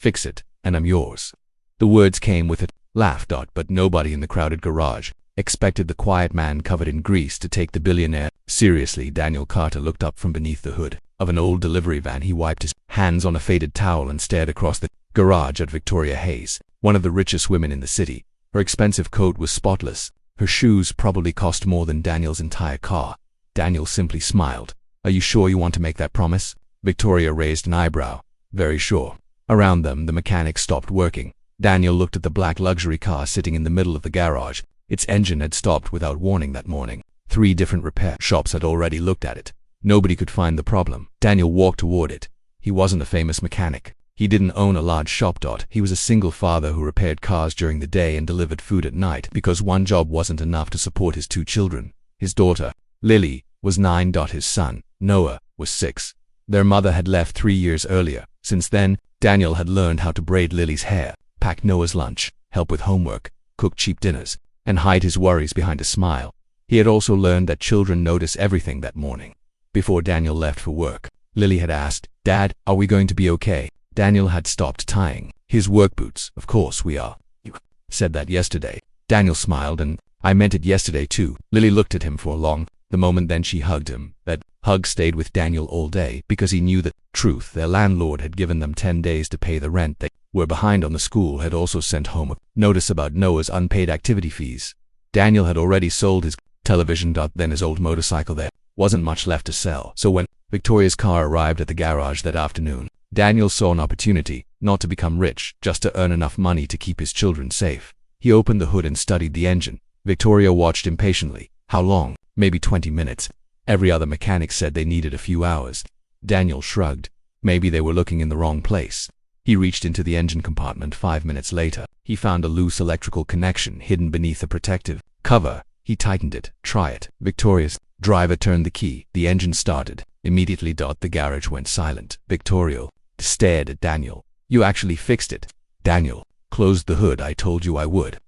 Fix it, and I'm yours." The words came with a laugh. But nobody in the crowded garage expected the quiet man covered in grease to take the billionaire seriously. Daniel Carter looked up from beneath the hood of an old delivery van. He wiped his hands on a faded towel and stared across the garage at Victoria Hayes, one of the richest women in the city. Her expensive coat was spotless. Her shoes probably cost more than Daniel's entire car. Daniel simply smiled. "Are you sure you want to make that promise?" Victoria raised an eyebrow. "Very sure." Around them, the mechanics stopped working. Daniel looked at the black luxury car sitting in the middle of the garage. Its engine had stopped without warning that morning. 3 different repair shops had already looked at it. Nobody could find the problem. Daniel walked toward it. He wasn't a famous mechanic. He didn't own a large shop. He was a single father who repaired cars during the day and delivered food at night because one job wasn't enough to support his 2 children. His daughter, Lily, was 9. His son, Noah, was 6. Their mother had left 3 years earlier. Since then, Daniel had learned how to braid Lily's hair, pack Noah's lunch, help with homework, cook cheap dinners, and hide his worries behind a smile. He had also learned that children notice everything. That morning, before Daniel left for work, Lily had asked, "Dad, are we going to be okay?" Daniel had stopped tying his work boots. "Of course we are. You said that yesterday." Daniel smiled. "And I meant it yesterday too." Lily looked at him for a long moment, then she hugged him. That hug stayed with Daniel all day because he knew the truth. Their landlord had given them 10 days to pay the rent. They were behind on the school had also sent home a notice about Noah's unpaid activity fees. Daniel had already sold his television. Then his old motorcycle. There wasn't much left to sell. So when Victoria's car arrived at the garage that afternoon, Daniel saw an opportunity, not to become rich, just to earn enough money to keep his children safe. He opened the hood and studied the engine. Victoria watched impatiently. "How long?" "Maybe 20 minutes. Every other mechanic said they needed a few hours." Daniel shrugged. Maybe they were looking in the wrong place. He reached into the engine compartment. 5 minutes later, he found a loose electrical connection hidden beneath a protective cover. He tightened it. "Try it." Victoria's driver turned the key. The engine started. Immediately. The garage went silent. Victoria stared at Daniel. "You actually fixed it." Daniel closed the hood. "I told you I would."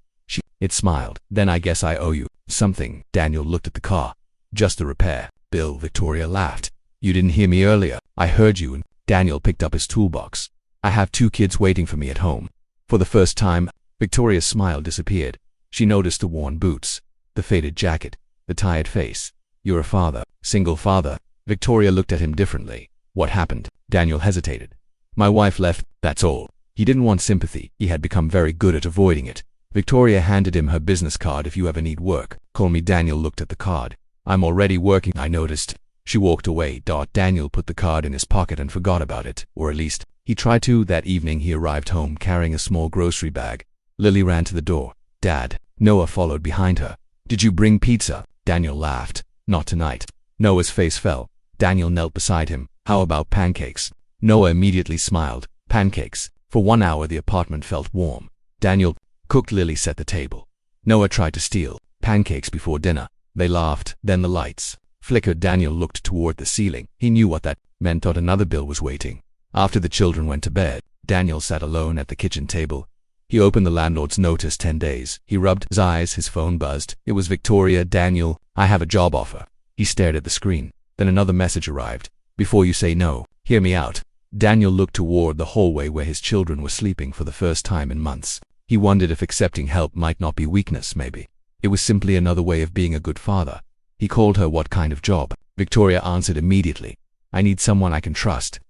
It smiled. "Then I guess I owe you something." Daniel looked at the car. "Just the repair bill." Victoria laughed. "You didn't hear me earlier." "I heard you." And Daniel picked up his toolbox. "I have 2 kids waiting for me at home." For the first time, Victoria's smile disappeared. She noticed the worn boots, the faded jacket, the tired face. "You're a father." "Single father." Victoria looked at him differently. "What happened?" Daniel hesitated. "My wife left, that's all." He didn't want sympathy. He had become very good at avoiding it. Victoria handed him her business card. "If you ever need work, call me." Daniel looked at the card. "I'm already working, I noticed." She walked away. Daniel put the card in his pocket and forgot about it, or at least, he tried to. That evening he arrived home carrying a small grocery bag. Lily ran to the door. "Dad." Noah followed behind her. "Did you bring pizza?" Daniel laughed. "Not tonight." Noah's face fell. Daniel knelt beside him. "How about pancakes?" Noah immediately smiled. Pancakes. For 1 hour the apartment felt warm. Daniel cooked. Lily set the table. Noah tried to steal pancakes before dinner. They laughed. Then the lights flickered. Daniel looked toward the ceiling. He knew what that meant. Another bill was waiting. After the children went to bed, Daniel sat alone at the kitchen table. He opened the landlord's notice. 10 days. He rubbed his eyes. His phone buzzed. It was Victoria. "Daniel, I have a job offer." He stared at the screen. Then another message arrived. "Before you say no, hear me out." Daniel looked toward the hallway where his children were sleeping for the first time in months. He wondered if accepting help might not be weakness. Maybe it was simply another way of being a good father. He called her. "What kind of job?" Victoria answered immediately. "I need someone I can trust."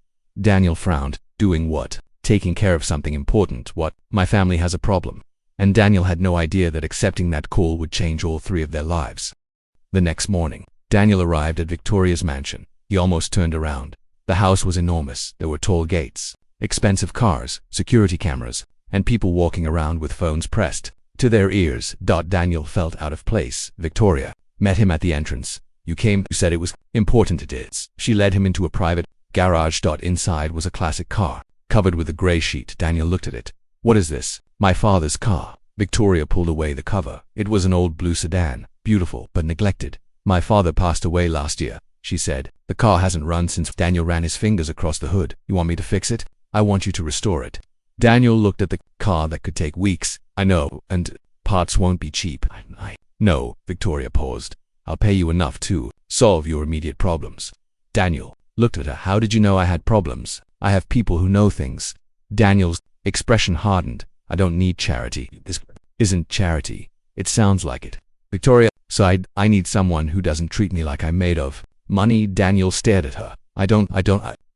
Daniel frowned. "Doing what?" "Taking care of something important." "What?" "My family has a problem." And Daniel had no idea that accepting that call would change all 3 of their lives. The next morning, Daniel arrived at Victoria's mansion. He almost turned around. The house was enormous. There were tall gates, expensive cars, security cameras, and people walking around with phones pressed to their ears. Daniel felt out of place. Victoria met him at the entrance. "You came. You said it was important." "It is." She led him into a private garage. Inside was a classic car, covered with a gray sheet. Daniel looked at it. "What is this?" "My father's car." Victoria pulled away the cover. It was an old blue sedan, beautiful but neglected. "My father passed away last year," she said. "The car hasn't run since." Daniel ran his fingers across the hood. "You want me to fix it?" "I want you to restore it." Daniel looked at the car. "That could take weeks." "I know, and parts won't be cheap." I know. Victoria paused. "I'll pay you enough to solve your immediate problems." Daniel looked at her. "How did you know I had problems?" "I have people who know things." Daniel's expression hardened. I don't need charity. This isn't charity. It sounds like it. Victoria sighed. I need someone who doesn't treat me like I'm made of money. Daniel stared at her.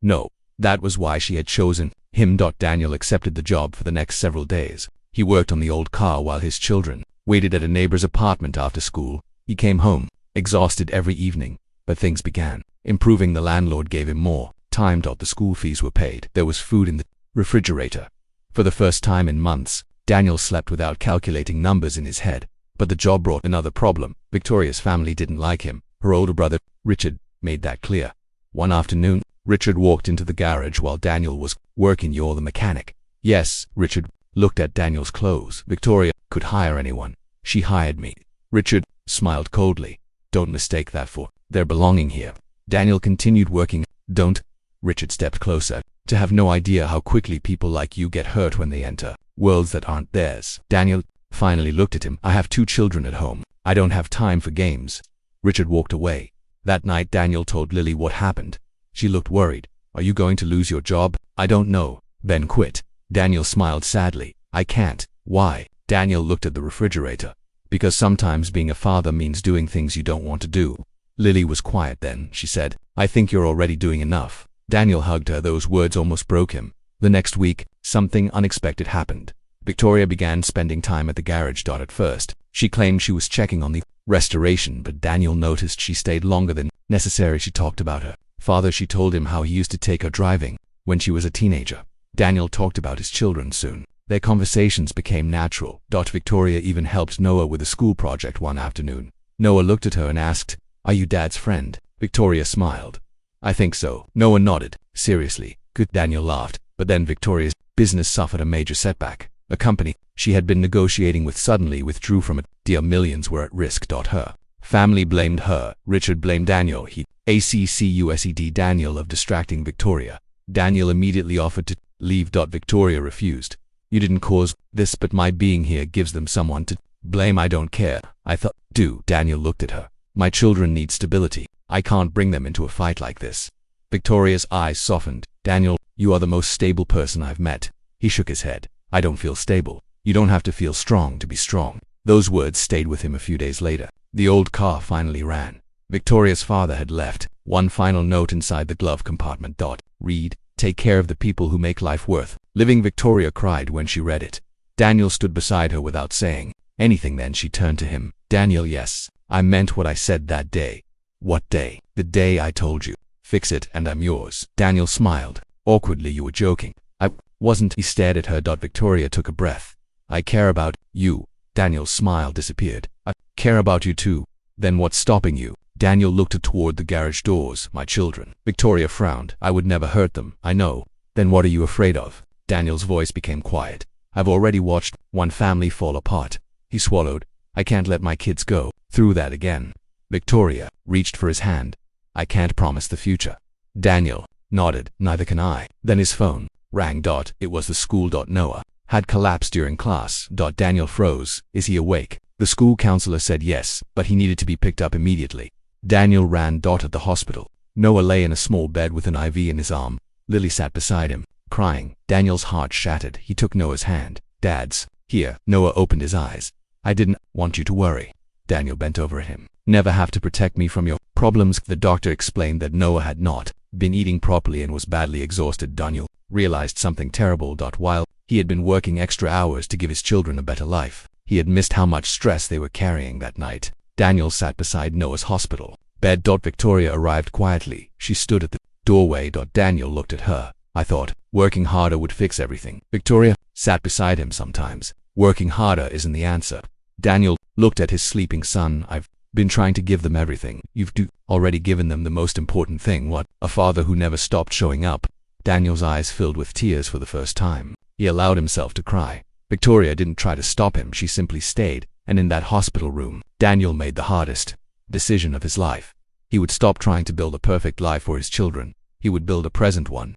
No. That was why she had chosen him. Daniel accepted the job for the next several days. He worked on the old car while his children waited at a neighbor's apartment after school. He came home, exhausted every evening, but things began improving. The landlord gave him more time. The school fees were paid. There was food in the refrigerator. For the first time in months, Daniel slept without calculating numbers in his head. But the job brought another problem. Victoria's family didn't like him. Her older brother, Richard, made that clear. One afternoon, Richard walked into the garage while Daniel was working. You're the mechanic. Yes, Richard looked at Daniel's clothes. Victoria could hire anyone. She hired me. Richard smiled coldly. Don't mistake that for their belonging here. Daniel continued working. Don't. Richard stepped closer. To have no idea how quickly people like you get hurt when they enter worlds that aren't theirs. Daniel finally looked at him. I have 2 children at home. I don't have time for games. Richard walked away. That night Daniel told Lily what happened. She looked worried. Are you going to lose your job? I don't know. Then quit. Daniel smiled sadly. I can't. Why? Daniel looked at the refrigerator. Because sometimes being a father means doing things you don't want to do. Lily was quiet then. She said, I think you're already doing enough. Daniel hugged her. Those words almost broke him. The next week, something unexpected happened. Victoria began spending time at the garage. At first, she claimed she was checking on the restoration, but Daniel noticed she stayed longer than necessary. She talked about her father. She told him how he used to take her driving when she was a teenager. Daniel talked about his children soon. Their conversations became natural. Victoria even helped Noah with a school project one afternoon. Noah looked at her and asked, Are you Dad's friend? Victoria smiled. I think so. Noah nodded. Seriously? Good. Daniel laughed. But then Victoria's business suffered a major setback. A company she had been negotiating with suddenly withdrew from it. Dear millions were at risk. Her family blamed her. Richard blamed Daniel. Daniel of distracting Victoria. Daniel immediately offered to leave. Victoria refused. You didn't cause this, but my being here gives them someone to blame. I don't care. I thought, do. Daniel looked at her. My children need stability. I can't bring them into a fight like this. Victoria's eyes softened. Daniel, you are the most stable person I've met. He shook his head. I don't feel stable. You don't have to feel strong to be strong. Those words stayed with him a few days later. The old car finally ran. Victoria's father had left one final note inside the glove compartment. Read, take care of the people who make life worth living. Victoria cried when she read it. Daniel stood beside her without saying anything. Then she turned to him. Daniel, yes, I meant what I said that day. What day? The day I told you. Fix it and I'm yours. Daniel smiled. Awkwardly, you were joking. I wasn't. He stared at her. Victoria took a breath. I care about you. Daniel's smile disappeared. I care about you too. Then what's stopping you? Daniel looked toward the garage doors. My children. Victoria frowned. I would never hurt them. I know. Then what are you afraid of? Daniel's voice became quiet. I've already watched one family fall apart. He swallowed. I can't let my kids go through that again. Victoria reached for his hand. I can't promise the future. Daniel nodded. Neither can I. Then his phone rang. It was the school. Noah had collapsed during class. Daniel froze. Is he awake? The school counselor said yes, but he needed to be picked up immediately. Daniel ran. At the hospital, Noah lay in a small bed with an IV in his arm. Lily sat beside him, crying. Daniel's heart shattered. He took Noah's hand. Dad's here. Noah opened his eyes. I didn't want you to worry. Daniel bent over him. Never have to protect me from your problems. The doctor explained that Noah had not been eating properly and was badly exhausted. Daniel realized something terrible. While he had been working extra hours to give his children a better life, he had missed how much stress they were carrying that night. Daniel sat beside Noah's hospital bed. Victoria arrived quietly. She stood at the doorway. Daniel looked at her. I thought working harder would fix everything. Victoria sat beside him. Sometimes working harder isn't the answer. Daniel looked at his sleeping son. I've been trying to give them everything. You've already given them the most important thing. What? A father who never stopped showing up. Daniel's eyes filled with tears for the first time. He allowed himself to cry. Victoria didn't try to stop him. She simply stayed. And in that hospital room, Daniel made the hardest decision of his life. He would stop trying to build a perfect life for his children. He would build a present one.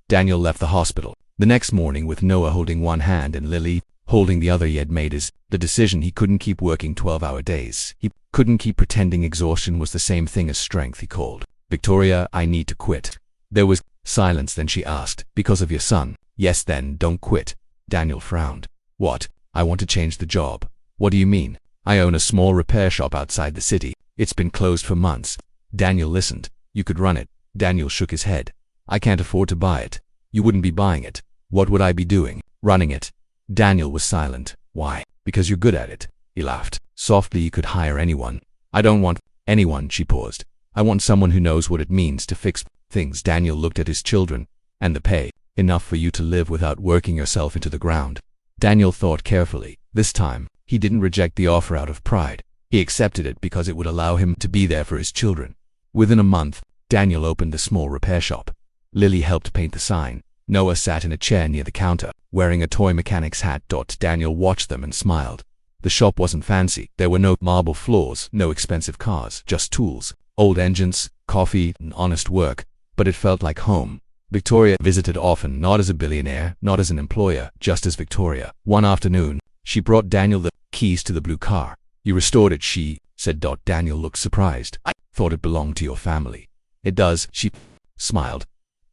Daniel left the hospital the next morning with Noah holding one hand and Lily holding the other. He had made the decision. He couldn't keep working 12-hour days. He couldn't keep pretending exhaustion was the same thing as strength. He called Victoria. I need to quit. There was Silence, then she asked, because of your son? Yes, then don't quit. Daniel frowned. What? I want to change the job. What do you mean? I own a small repair shop outside the city. It's been closed for months. Daniel listened. You could run it. Daniel shook his head. I can't afford to buy it. You wouldn't be buying it. What would I be doing? Running it. Daniel was silent. Why? Because you're good at it. He laughed. Softly, you could hire anyone. I don't want anyone, she paused. I want someone who knows what it means to fix things. Daniel looked at his children. And the pay. Enough for you to live without working yourself into the ground. Daniel thought carefully. This time, he didn't reject the offer out of pride. He accepted it because it would allow him to be there for his children. Within a month, Daniel opened the small repair shop. Lily helped paint the sign. Noah sat in a chair near the counter, wearing a toy mechanic's hat. Daniel watched them and smiled. The shop wasn't fancy. There were no marble floors, no expensive cars, just tools, old engines, coffee, and honest work. But it felt like home. Victoria visited often, not as a billionaire, not as an employer, just as Victoria. One afternoon, she brought Daniel the keys to the blue car. You restored it, she said. Daniel looked surprised. I thought it belonged to your family. It does, she smiled.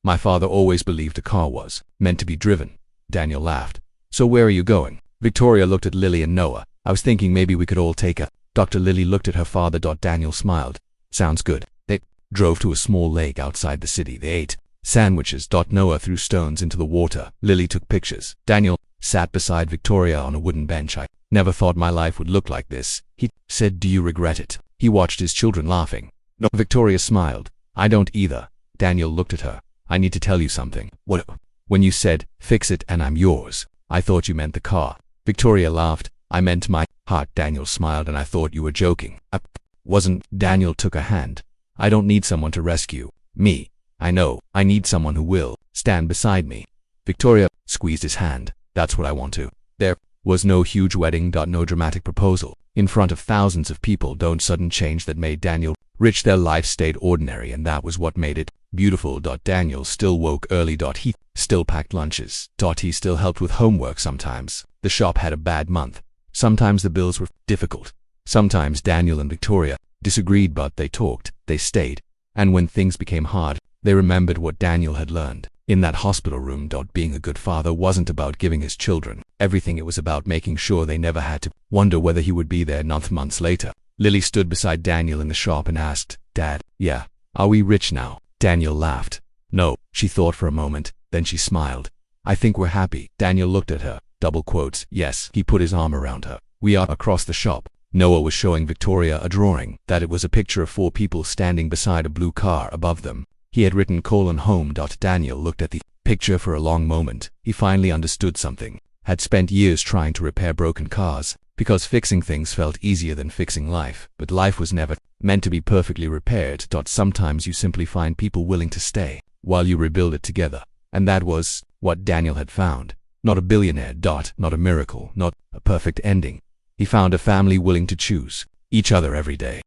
My father always believed a car was meant to be driven. Daniel laughed. So where are you going? Victoria looked at Lily and Noah. I was thinking maybe we could all take a. Dr. Lily looked at her father. Daniel smiled. Sounds good. They drove to a small lake outside the city. They ate sandwiches. Noah threw stones into the water. Lily took pictures. Daniel sat beside Victoria on a wooden bench. I never thought my life would look like this, he said. Do you regret it? He watched his children laughing. No, Victoria smiled. I don't either. Daniel looked at her. I need to tell you something. What? When you said, fix it and I'm yours, I thought you meant the car. Victoria laughed. I meant my heart. Daniel smiled. And I thought you were joking. I wasn't. Daniel took a hand. I don't need someone to rescue me. I know. I need someone who will stand beside me. Victoria squeezed his hand. That's what I want to. There was no huge wedding. No dramatic proposal in front of thousands of people. Sudden change that made Daniel rich. Their life stayed ordinary, and that was what made it beautiful. Daniel still woke early. He still packed lunches. He still helped with homework sometimes. The shop had a bad month. Sometimes the bills were difficult. Sometimes Daniel and Victoria disagreed, but they talked, they stayed. And when things became hard, they remembered what Daniel had learned in that hospital room. Being a good father wasn't about giving his children everything. It was about making sure they never had to wonder whether he would be there months later. Lily stood beside Daniel in the shop and asked, Dad, yeah, are we rich now? Daniel laughed. No, she thought for a moment, then she smiled. I think we're happy. Daniel looked at her. Double quotes. Yes. He put his arm around her. We are across the shop. Noah was showing Victoria a drawing. That it was a picture of 4 people standing beside a blue car above them. He had written home. Daniel looked at the picture for a long moment. He finally understood something. Had spent years trying to repair broken cars, because fixing things felt easier than fixing life. But life was never meant to be perfectly repaired. Sometimes you simply find people willing to stay while you rebuild it together. And that was what Daniel had found. Not a billionaire. Not a miracle. Not a perfect ending. He found a family willing to choose each other every day.